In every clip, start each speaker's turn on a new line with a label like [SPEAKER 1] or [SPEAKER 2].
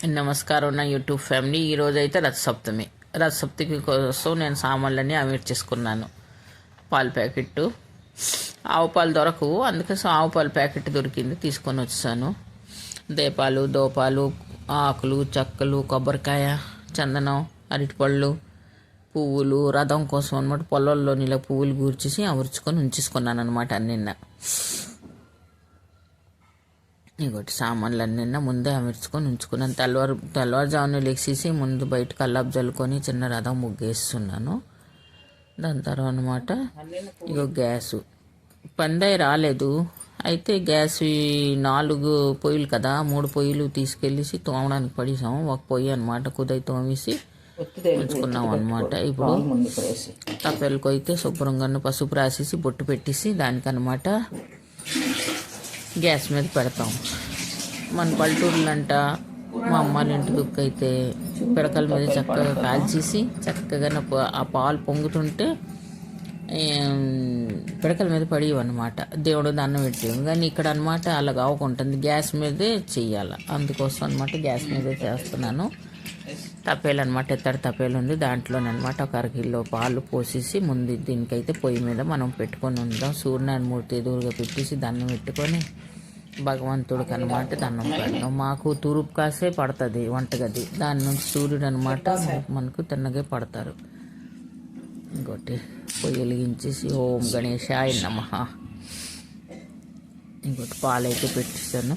[SPEAKER 1] నమస్కారం నా YouTube family. ఈరోజు అయితే రథసప్తమి. రథసప్తమి కోసం నేను సామాన్లన్నీ అమర్చేసుకున్నాను. పాల ప్యాకెట్టు, ఆవు పాలు దొరకవు, అందుకే ఆవు పాల ప్యాకెట్ దొరికింది, తీసుకొని వచ్చాను. దీపాలు, దోపాలు, ఆకులు, చెక్కలు, కొబ్బరికాయ, చందనం, అరటిపళ్ళు, పువ్వులు, రథం కోసం అనమాట. పొలంలో ఇలా పువ్వులు గూర్చేసి అమర్చుకొని ఉంచేసుకున్నాను అనమాట నిన్న. ఇంకోటి సామాన్లన్నీ ముందే అమర్చుకొని ఉంచుకున్నాను. తెల్లవారుజామున లెక్సేసి ముందు బయట కల్లాపు జల్లుకొని చిన్న రథం ముగ్గేస్తున్నాను. దాని తర్వాత అనమాట ఇగో గ్యాసు పందాయి రాలేదు. అయితే గ్యాస్ 4 పొయ్యిలు కదా, 3 పొయ్యిలు తీసుకెళ్ళేసి తోమడానికి పడేసాము. ఒక పొయ్యి అనమాట కుదై తోమేసి ఉంచుకున్నాం అనమాట. ఇప్పుడు తప్పెలకు అయితే శుభ్రంగా పసుపు రాసేసి బొట్టు పెట్టేసి దానికనమాట గ్యాస్ మీద పెడతాం. మన పల్లెటూరులంట మా అమ్మాళ్ళ ఇంటి దుక్కు అయితే పిడకల మీద చక్కగా కాల్చేసి చక్కగా ఆ పాలు పొంగుతుంటే పిడకల మీద పడేవన్నమాట. దేవుడు దండం పెట్టేవి. కానీ ఇక్కడ అనమాట అలా కావకుంటుంది, గ్యాస్ మీదే చెయ్యాలి. అందుకోసం అనమాట గ్యాస్ మీదే చేస్తున్నాను. తప్పేలు అనమాట, ఎత్తడి తప్పేలు ఉంది, దాంట్లోనమాట ఒక 1 కిలో పాలు పోసేసి ముందు దీనికైతే పొయ్యి మీద మనం పెట్టుకొని ఉందాం. సూర్యనారాయణ మూర్తి ఎదురుగా పెట్టేసి దండం పెట్టుకొని భగవంతుడికి అనమాట దండం పెడతాం. మాకు తూర్పు కాసే పడుతుంది వంటగది, దాని నుంచి సూర్యుడు అనమాట మనకు తిన్నగే పడతారు. ఇంకోటి పొయ్యి వెలిగించేసి ఓం గణేశాయ నమః. ఇంకోటి పాలైతే పెట్టేసాను.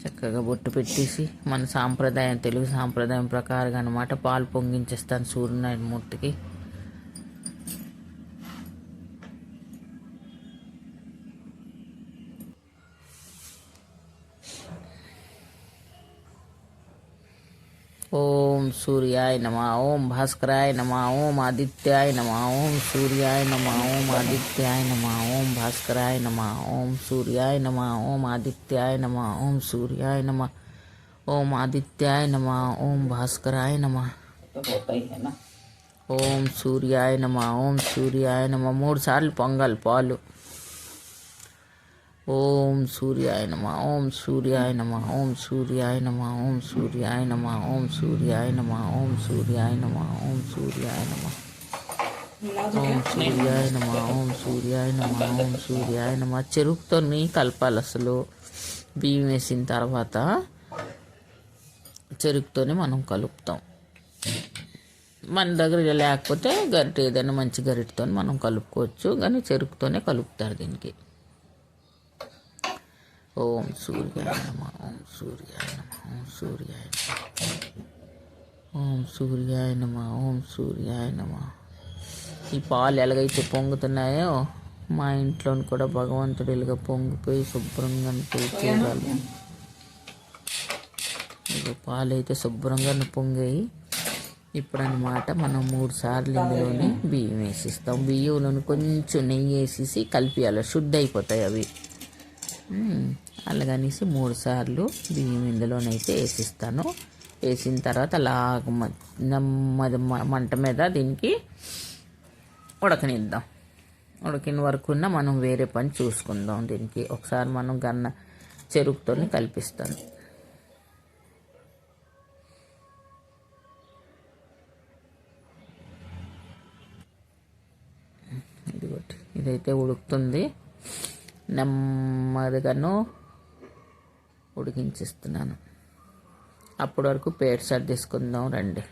[SPEAKER 1] చక్కగా బొట్టు పెట్టేసి మన సాంప్రదాయం, తెలుగు సాంప్రదాయం ప్రకారంగా అనమాట పాలు పొంగించేస్తాను సూర్యనారాయణ మూర్తికి. ఓం సూర్యాయ నమః, ఓం భాస్కరాయ నమః, ఓం ఆదిత్యాయ నమః, ఓం సూర్యాయ నమః, ఓం ఆదిత్యాయ నమః, ఓం భాస్కరాయ నమః, ఓం సూర్యాయ నమః, ఓం ఆదిత్యాయ నమః, ఓం సూర్యాయ నమః, ఓం ఆదిత్యాయ నమః, ఓం భాస్కరాయ నమః, ఓం సూర్యాయ నమః, ఓం సూర్యాయ నమః. 3 సార్లు పొంగాలి పాలు. ఓం సూర్యాయ నమః, ఓం సూర్యాయ నమః, ఓం సూర్యాయ నమః, ఓం సూర్యాయ నమః, ఓం సూర్యాయ నమః, ఓం సూర్యాయ నమః, ఓం సూర్యాయ నమః, ఓం సూర్యాయ నమః, ఓం సూర్యాయ నమః, ఓం సూర్యాయ నమః. చెరుకుతో కలపాలి. అసలు బియ్యం వేసిన తర్వాత చెరుకుతోనే మనం కలుపుతాం. మన దగ్గర లేకపోతే గరిటె, ఏదైనా మంచి గరిటెతో మనం కలుపుకోవచ్చు, కానీ చెరుకుతోనే కలుపుతారు దీనికి. ఓం సూర్యాయ నమః, ఓం సూర్యాయ నమః, ఓం సూర్యాయ నమః, ఓం సూర్యాయ నమః, ఓం సూర్యాయ నమః. ఈ పాలు ఎలాగైతే పొంగుతున్నాయో మా ఇంట్లోని కూడా భగవంతుడు ఇలాగ పొంగిపోయి శుభ్రంగా చూడాలి. పాలు అయితే శుభ్రంగా పొంగాయి. ఇప్పుడు అనమాట మనం 3 సార్లు ఇందులోనే బియ్యం వేసిస్తాం. బియ్యంలోని కొంచెం నెయ్యి వేసేసి కలిపియాలి, శుద్ధి అయిపోతాయి అవి. అలాగనేసి 3 సార్లు బియ్యం ఇందులోనైతే వేసిస్తాను. వేసిన తర్వాత అలా నెమ్మది మంట మీద దీనికి ఉడకనిద్దాం. ఉడికిన వరకు మనం వేరే పని చూసుకుందాం. దీనికి ఒకసారి మనం చెరుకుతో కలిపిస్తాను. ఇదైతే ఉడుకుతుంది, నెమ్మదిగాను ఉడికించిస్తున్నాను. అప్పటి వరకు పేట సర్దేసుకుందాం రండి.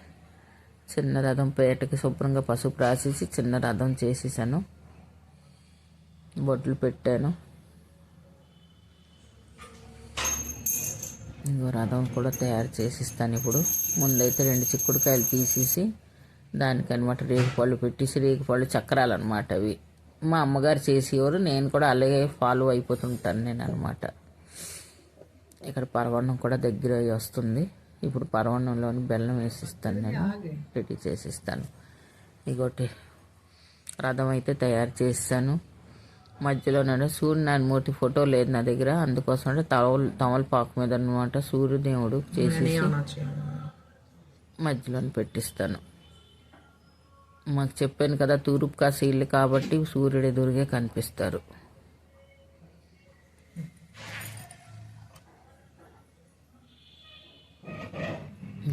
[SPEAKER 1] చిన్న రథం పేటకి శుభ్రంగా పసుపు రాసేసి చిన్న రథం చేసేసాను, బొట్లు పెట్టాను. ఇంకో రథం కూడా తయారు చేసిస్తాను. ఇప్పుడు ముందైతే 2 చిక్కుడుకాయలు తీసేసి దానికనమాట రేగుపళ్ళు పెట్టేసి, రేగుపళ్ళు చక్రాలు అనమాట అవి మా అమ్మగారు చేసేవారు, నేను కూడా అలాగే ఫాలో అయిపోతుంటాను నేను అనమాట. ఇక్కడ పరవన్నం కూడా దగ్గర వస్తుంది. ఇప్పుడు పరవన్నంలోని బెల్లం వేసిస్తాను, నేను రెడీ చేసిస్తాను. ఇంకోటి రథం అయితే తయారు చేస్తాను. మధ్యలో నేను సూర్యనారాయణ మూర్తి ఫోటో లేదు నా దగ్గర, అందుకోసం అంటే తమలపాకు మీద అనమాట సూర్యదేవుడు చేసేసి మధ్యలో పెట్టిస్తాను. మాకు చెప్పాను కదా తూర్పు కాసి ఇల్లు కాబట్టి సూర్యుడు ఎదురుగా కనిపిస్తారు.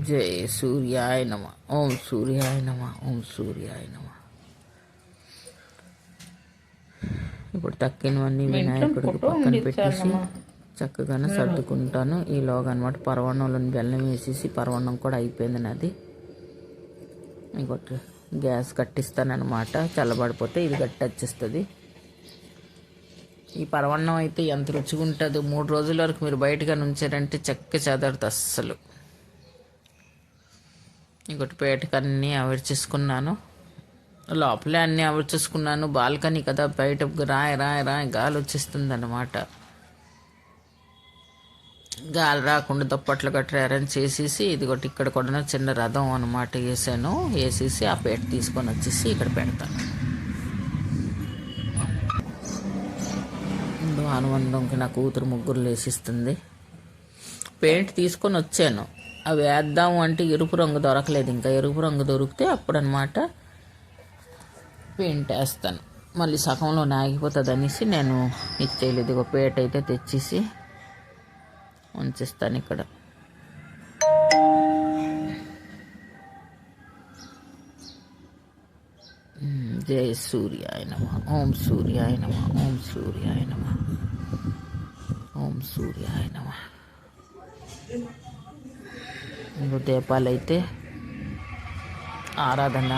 [SPEAKER 1] జై సూర్యాయ నమ. ఓం సూర్యాయ నమ. ఓం సూర్యాయ నమ. ఇప్పుడు తక్కినవన్నీ వినాయకుడికి పక్కన పెట్టేసి చక్కగానే సర్దుకుంటాను. ఈలోగా అనమాట పరవన్నంలోని బెల్లం వేసేసి పరవన్నం కూడా అయిపోయింది నాది. ఇంకోటి గ్యాస్ కట్టిస్తానమాట. చల్లబడిపోతే ఇది గట్టి వచ్చేస్తుంది. ఈ పరవన్నం అయితే ఎంత రుచిగా ఉంటుందో 3 రోజుల వరకు మీరు బయటగా ఉంచారంటే చెక్క చెదరదు అస్సలు. ఇంకోటి పేటకి అన్నీ ఆవిర్చేసుకున్నాను. లోపలే అన్నీ ఆవిర్చేసుకున్నాను. బాల్కనీ కదా, బయట రాయి గాలి వచ్చేస్తుంది అన్నమాట. గాలి రాకుండా దుప్పట్లు గట్రా అరేంజ్ చేసేసి ఇదిగోటి ఇక్కడ కూడా చిన్న రథం అనమాట వేసాను. వేసేసి ఆ పేట తీసుకొని వచ్చేసి ఇక్కడ పెడతాను. ఆనందంకి నా కూతురు ముగ్గురు వేసిస్తుంది. పెయింట్ తీసుకొని వచ్చాను. అవి వేద్దాము అంటే ఎరుపు రంగు దొరకలేదు. ఇంకా ఎరుపు రంగు దొరికితే అప్పుడు అనమాట పెయింట్ వేస్తాను. మళ్ళీ సగంలో ఆగిపోతుంది అనేసి నేను ఇచ్చేయలేదు. ఇక పేట అయితే తెచ్చేసి ఉంచేస్తాను ఇక్కడ. జై సూర్యాయ నమ. ఓం సూర్యాయ నమ. ఓం సూర్యాయ నమ. ఓం సూర్యాయ నమ. ఇంకో దీపాలు అయితే ఆరాధన,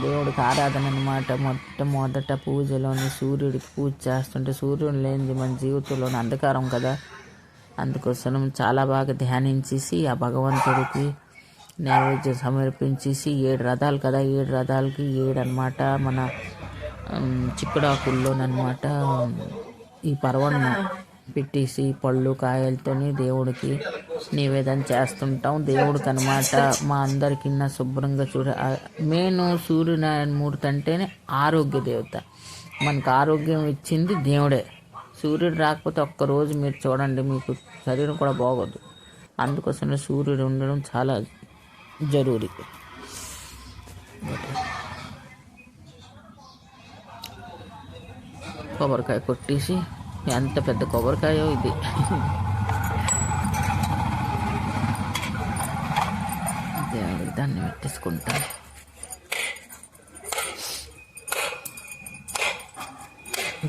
[SPEAKER 1] దేవుడికి ఆరాధన అనమాట. మొట్టమొదట పూజలోని సూర్యుడికి పూజ చేస్తుంటే సూర్యుడు లేనిది మన జీవితంలోని అంధకారం కదా. అందుకోసం చాలా బాగా ధ్యానించేసి ఆ భగవంతుడికి నైవేద్యం సమర్పించేసి 7 రథాలు కదా, 7 రథాలకి 7 అనమాట మన చిక్కుడాకుల్లోనమాట ఈ పర్వణం పెట్టేసి పళ్ళు కాయలతోని దేవుడికి నివేదన చేస్తుంటాం. దేవుడికి అనమాట మా అందరికి శుభ్రంగా మెయిన్ సూర్యనారాయణ మూర్తి అంటేనే ఆరోగ్య దేవత. మనకు ఆరోగ్యం ఇచ్చింది దేవుడే. సూర్యుడు రాకపోతే ఒక్కరోజు మీరు చూడండి, మీకు శరీరం కూడా బాగోదు. అందుకోసమే సూర్యుడు ఉండడం చాలా జరూరీ. కొబ్బరికాయ కొట్టేసి, ఎంత పెద్ద కొబ్బరికాయో ఇది. దేవుడికి దాన్ని పెట్టేసుకుంటాను.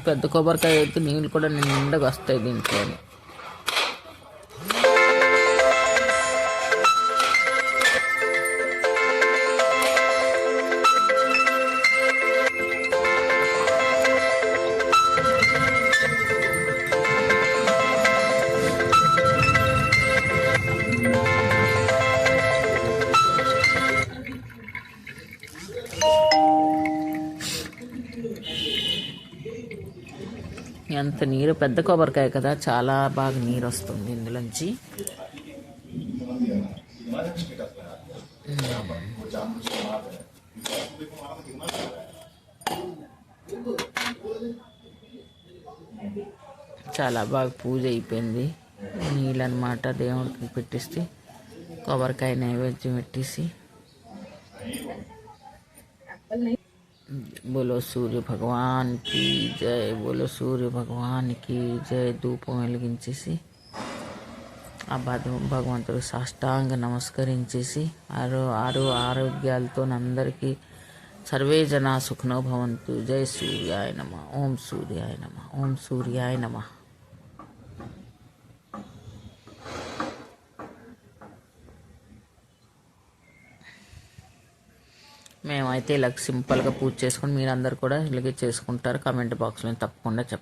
[SPEAKER 1] పెద్ద కొబ్బరికాయ అయితే నీళ్ళు కూడా నిండగా వస్తాయి దీంట్లో. ఎంత నీరు, పెద్ద కొబ్బరికాయ కదా, చాలా బాగా నీరు వస్తుంది ఇందులోంచి. చాలా బాగా పూజ అయిపోయింది. నీళ్ళు అనమాట దేవుడికి పెట్టేసి కొబ్బరికాయ నైవేద్యం పెట్టేసి बोलो सूर्य भगवान की जय, बोलो सूर्य भगवान की जय. ధూపం వెలిగించేసి ఆ భగవంతుడు సాష్టాంగ నమస్కరించేసి ఆరు ఆరోగ్యాలతో అందరికీ సర్వే జనా సుఖనో భవంతు. జై సూర్యాయ నమ. ఓం సూర్యాయ నమ. ఓం సూర్యాయ నమ. మేమైతే ఇలా సింపుల్గా పూజ చేసుకుని మీరందరూ కూడా ఇలాగే చేసుకుంటారు. కామెంట్ బాక్స్లో తప్పకుండా చెప్పండి.